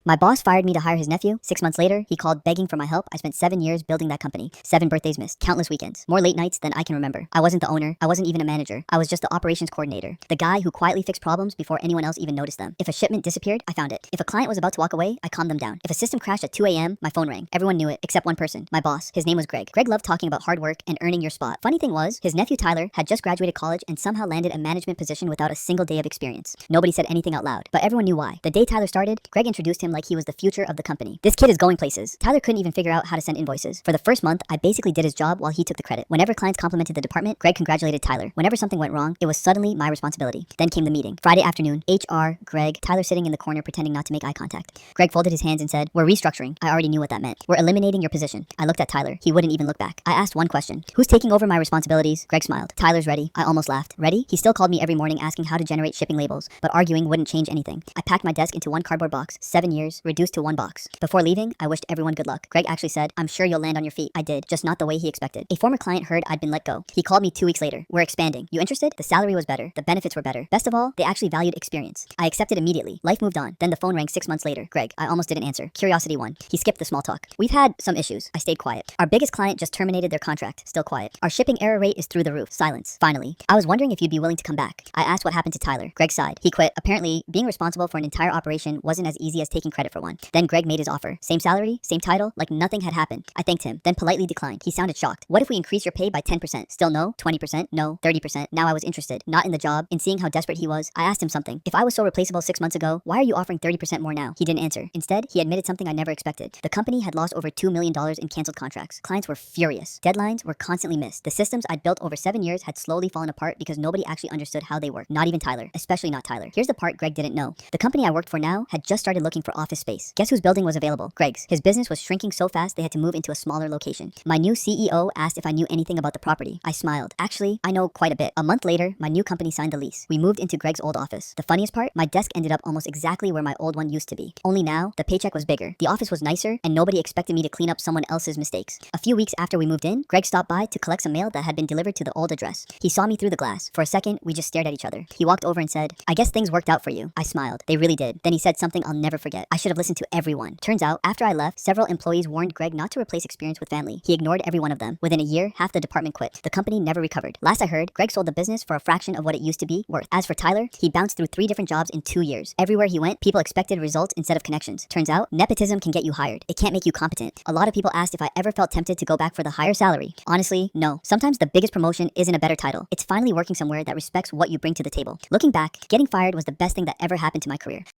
My boss fired me to hire his nephew. 6 months later, he called begging for my help. I spent 7 years building that company. 7 birthdays missed, countless weekends, more late nights than I can remember. I wasn't the owner. I wasn't even a manager. I was just the operations coordinator. The guy who quietly fixed problems before anyone else even noticed them. If a shipment disappeared, I found it. If a client was about to walk away, I calmed them down. If a system crashed at 2 a.m., my phone rang. Everyone knew it, except one person, my boss. His name was Greg. Greg loved talking about hard work and earning your spot. Funny thing was, his nephew Tyler had just graduated college and somehow landed a management position without a single day of experience. Nobody said anything out loud, but everyone knew why. The day Tyler started, Greg introduced him like he was the future of the company. This kid is going places. Tyler couldn't even figure out how to send invoices. For the first month, I basically did his job while he took the credit. Whenever clients complimented the department, Greg congratulated Tyler. Whenever something went wrong, it was suddenly my responsibility. Then came the meeting. Friday afternoon, HR, Greg, Tyler sitting in the corner pretending not to make eye contact. Greg folded his hands and said, "We're restructuring." I already knew what that meant. "We're eliminating your position." I looked at Tyler. He wouldn't even look back. I asked one question. "Who's taking over my responsibilities?" Greg smiled. "Tyler's ready." I almost laughed. Ready? He still called me every morning asking how to generate shipping labels, but arguing wouldn't change anything. I packed my desk into one cardboard box. 7 years, reduced to one box. Before leaving, I wished everyone good luck. Greg actually said, "I'm sure you'll land on your feet." I did, just not the way he expected. A former client heard I'd been let go. He called me 2 weeks later. "We're expanding. You interested?" The salary was better. The benefits were better. Best of all, they actually valued experience. I accepted immediately. Life moved on. Then the phone rang 6 months later. Greg. I almost didn't answer. Curiosity won. He skipped the small talk. "We've had some issues." I stayed quiet. "Our biggest client just terminated their contract." Still quiet. "Our shipping error rate is through the roof." Silence. Finally. "I was wondering if you'd be willing to come back." I asked what happened to Tyler. Greg sighed. "He quit. Apparently, being responsible for an entire operation wasn't as easy as taking credit for one." Then Greg made his offer. Same salary, same title, like nothing had happened. I thanked him, then politely declined. He sounded shocked. "What if we increase your pay by 10%? Still no? 20%? No? 30%? Now I was interested, not in the job, in seeing how desperate he was. I asked him something. "If I was so replaceable 6 months ago, why are you offering 30% more now?" He didn't answer. Instead, he admitted something I never expected. The company had lost over $2 million in canceled contracts. Clients were furious. Deadlines were constantly missed. The systems I'd built over 7 years had slowly fallen apart because nobody actually understood how they worked. Not even Tyler. Especially not Tyler. Here's the part Greg didn't know. The company I worked for now had just started looking for office space. Guess whose building was available? Greg's. His business was shrinking so fast they had to move into a smaller location. My new CEO asked if I knew anything about the property. I smiled. "Actually, I know quite a bit." A month later, my new company signed the lease. We moved into Greg's old office. The funniest part, my desk ended up almost exactly where my old one used to be. Only now, the paycheck was bigger. The office was nicer, and nobody expected me to clean up someone else's mistakes. A few weeks after we moved in, Greg stopped by to collect some mail that had been delivered to the old address. He saw me through the glass. For a second, we just stared at each other. He walked over and said, "I guess things worked out for you." I smiled. They really did. Then he said something I'll never forget. I should have listened to everyone. Turns out, after I left, several employees warned Greg not to replace experience with family. He ignored every one of them. Within a year, half the department quit. The company never recovered. Last I heard, Greg sold the business for a fraction of what it used to be worth. As for Tyler, he bounced through 3 different jobs in 2 years. Everywhere he went, people expected results instead of connections. Turns out, nepotism can get you hired. It can't make you competent. A lot of people asked if I ever felt tempted to go back for the higher salary. Honestly, no. Sometimes the biggest promotion isn't a better title. It's finally working somewhere that respects what you bring to the table. Looking back, getting fired was the best thing that ever happened to my career.